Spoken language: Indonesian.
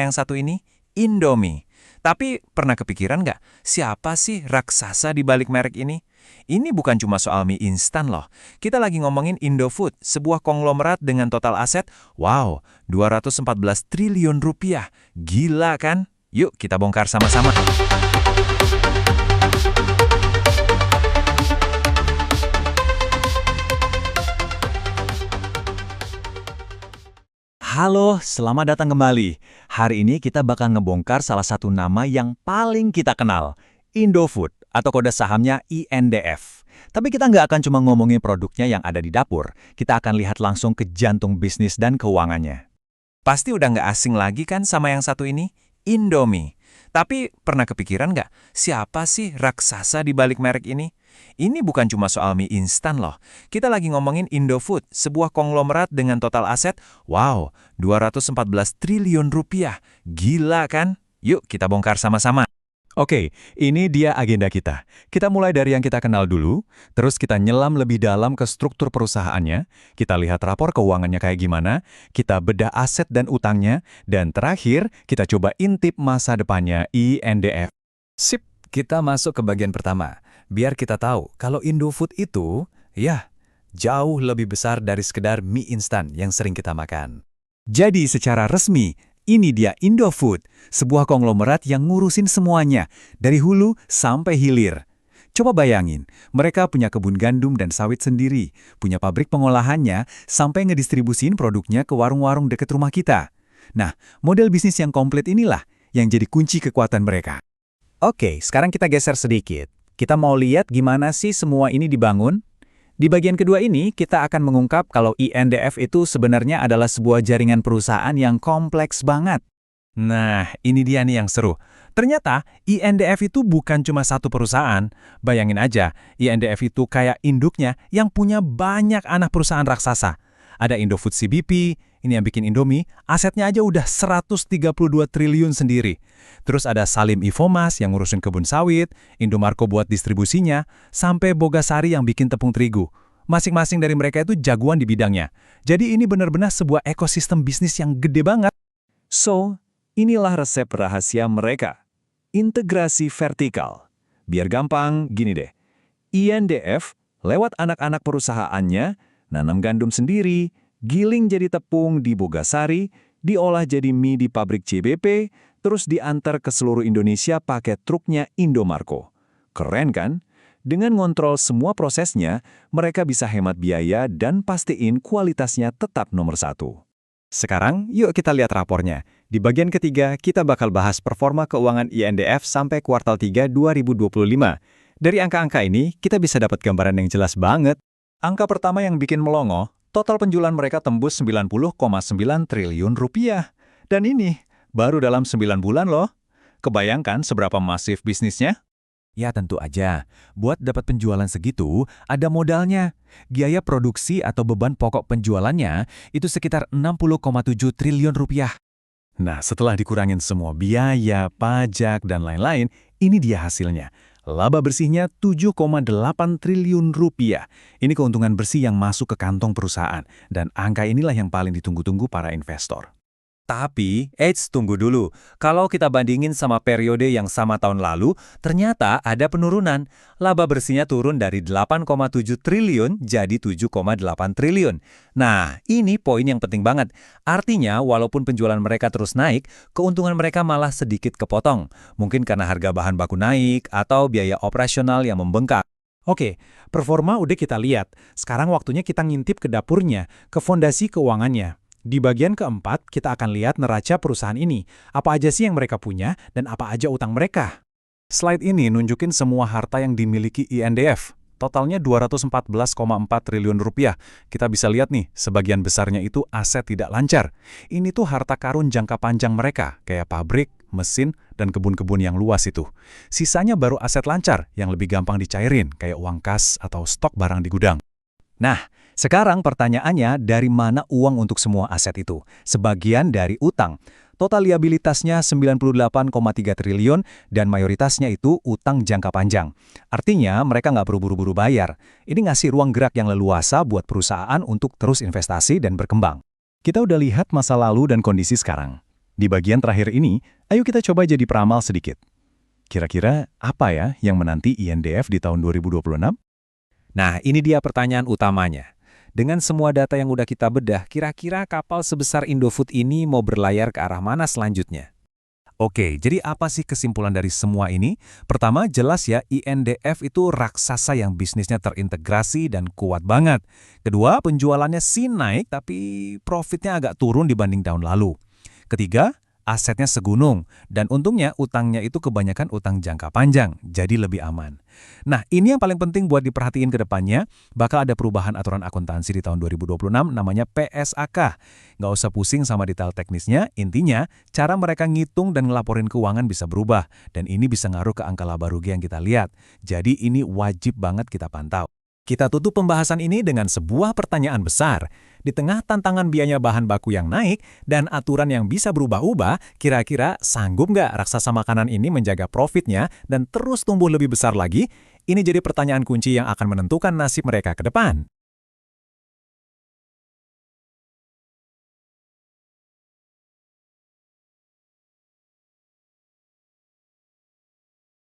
Yang satu ini, Indomie. Tapi pernah kepikiran nggak, siapa sih raksasa di balik merek ini? Ini bukan cuma soal mie instan loh. Kita lagi ngomongin Indofood, sebuah konglomerat dengan total aset, wow, 214 triliun rupiah. Gila kan? Yuk kita bongkar sama-sama. Halo, selamat datang kembali. Hari ini kita bakal ngebongkar salah satu nama yang paling kita kenal, Indofood atau kode sahamnya INDF. Tapi kita nggak akan cuma ngomongin produknya yang ada di dapur, kita akan lihat langsung ke jantung bisnis dan keuangannya. Pasti udah nggak asing lagi kan sama yang satu ini, Indomie. Tapi pernah kepikiran nggak, siapa sih raksasa di balik merek ini? Ini bukan cuma soal mie instan loh. Kita lagi ngomongin Indofood, sebuah konglomerat dengan total aset, wow, 214 triliun rupiah. Gila kan? Yuk kita bongkar sama-sama. Oke, ini dia agenda kita. Kita mulai dari yang kita kenal dulu, terus kita nyelam lebih dalam ke struktur perusahaannya, kita lihat rapor keuangannya kayak gimana, kita bedah aset dan utangnya, dan terakhir kita coba intip masa depannya INDF. Sip, kita masuk ke bagian pertama. Biar kita tahu kalau Indofood itu, ya, jauh lebih besar dari sekedar mie instan yang sering kita makan. Jadi secara resmi, ini dia Indofood, sebuah konglomerat yang ngurusin semuanya, dari hulu sampai hilir. Coba bayangin, mereka punya kebun gandum dan sawit sendiri, punya pabrik pengolahannya, sampai ngedistribusin produknya ke warung-warung dekat rumah kita. Nah, model bisnis yang komplit inilah yang jadi kunci kekuatan mereka. Oke, sekarang kita geser sedikit. Kita mau lihat gimana sih semua ini dibangun? Di bagian kedua ini, kita akan mengungkap kalau INDF itu sebenarnya adalah sebuah jaringan perusahaan yang kompleks banget. Nah, ini dia nih yang seru. Ternyata INDF itu bukan cuma satu perusahaan. Bayangin aja, INDF itu kayak induknya yang punya banyak anak perusahaan raksasa. Ada Indofood CBP, ini yang bikin Indomie, asetnya aja udah 132 triliun sendiri. Terus ada Salim Infomas yang ngurusin kebun sawit, Indomarko buat distribusinya, sampai Bogasari yang bikin tepung terigu. Masing-masing dari mereka itu jagoan di bidangnya. Jadi ini benar-benar sebuah ekosistem bisnis yang gede banget. So, inilah resep rahasia mereka. Integrasi vertikal. Biar gampang, gini deh. INDF lewat anak-anak perusahaannya, nanam gandum sendiri, giling jadi tepung di Bogasari, diolah jadi mie di pabrik CBP, terus diantar ke seluruh Indonesia pakai truknya Indomarko. Keren kan? Dengan ngontrol semua prosesnya, mereka bisa hemat biaya dan pastiin kualitasnya tetap nomor satu. Sekarang, yuk kita lihat rapornya. Di bagian ketiga, kita bakal bahas performa keuangan INDF sampai kuartal 3 2025. Dari angka-angka ini, kita bisa dapat gambaran yang jelas banget. Angka pertama yang bikin melongo, total penjualan mereka tembus 90,9 triliun rupiah. Dan ini, baru dalam 9 bulan loh. Kebayangkan seberapa masif bisnisnya? Ya tentu aja, buat dapat penjualan segitu, ada modalnya. Biaya produksi atau beban pokok penjualannya itu sekitar 60,7 triliun rupiah. Nah, setelah dikurangin semua biaya, pajak, dan lain-lain, ini dia hasilnya. Laba bersihnya 7,8 triliun rupiah. Ini keuntungan bersih yang masuk ke kantong perusahaan. Dan angka inilah yang paling ditunggu-tunggu para investor. Tapi, tunggu dulu. Kalau kita bandingin sama periode yang sama tahun lalu, ternyata ada penurunan. Laba bersihnya turun dari 8,7 triliun jadi 7,8 triliun. Nah, ini poin yang penting banget. Artinya, walaupun penjualan mereka terus naik, keuntungan mereka malah sedikit kepotong. Mungkin karena harga bahan baku naik atau biaya operasional yang membengkak. Oke, performa udah kita lihat. Sekarang waktunya kita ngintip ke dapurnya, ke fondasi keuangannya. Di bagian keempat, kita akan lihat neraca perusahaan ini. Apa aja sih yang mereka punya dan apa aja utang mereka. Slide ini nunjukin semua harta yang dimiliki INDF. Totalnya 214,4 triliun rupiah. Kita bisa lihat nih, sebagian besarnya itu aset tidak lancar. Ini tuh harta karun jangka panjang mereka, kayak pabrik, mesin, dan kebun-kebun yang luas itu. Sisanya baru aset lancar yang lebih gampang dicairin, kayak uang kas atau stok barang di gudang. Nah, sekarang pertanyaannya dari mana uang untuk semua aset itu? Sebagian dari utang. Total liabilitasnya 98,3 triliun dan mayoritasnya itu utang jangka panjang. Artinya mereka nggak perlu buru-buru bayar. Ini ngasih ruang gerak yang leluasa buat perusahaan untuk terus investasi dan berkembang. Kita udah lihat masa lalu dan kondisi sekarang. Di bagian terakhir ini, ayo kita coba jadi peramal sedikit. Kira-kira apa ya yang menanti INDF di tahun 2026? Nah, ini dia pertanyaan utamanya. Dengan semua data yang udah kita bedah, kira-kira kapal sebesar Indofood ini mau berlayar ke arah mana selanjutnya? Oke, jadi apa sih kesimpulan dari semua ini? Pertama, jelas ya, INDF itu raksasa yang bisnisnya terintegrasi dan kuat banget. Kedua, penjualannya sih naik, tapi profitnya agak turun dibanding tahun lalu. Ketiga, asetnya segunung, dan untungnya utangnya itu kebanyakan utang jangka panjang, jadi lebih aman. Nah, ini yang paling penting buat diperhatiin ke depannya, bakal ada perubahan aturan akuntansi di tahun 2026 namanya PSAK. Nggak usah pusing sama detail teknisnya, intinya cara mereka ngitung dan ngelaporin keuangan bisa berubah, dan ini bisa ngaruh ke angka laba rugi yang kita lihat. Jadi ini wajib banget kita pantau. Kita tutup pembahasan ini dengan sebuah pertanyaan besar. Di tengah tantangan biaya bahan baku yang naik dan aturan yang bisa berubah-ubah, kira-kira sanggup nggak raksasa makanan ini menjaga profitnya dan terus tumbuh lebih besar lagi? Ini jadi pertanyaan kunci yang akan menentukan nasib mereka ke depan.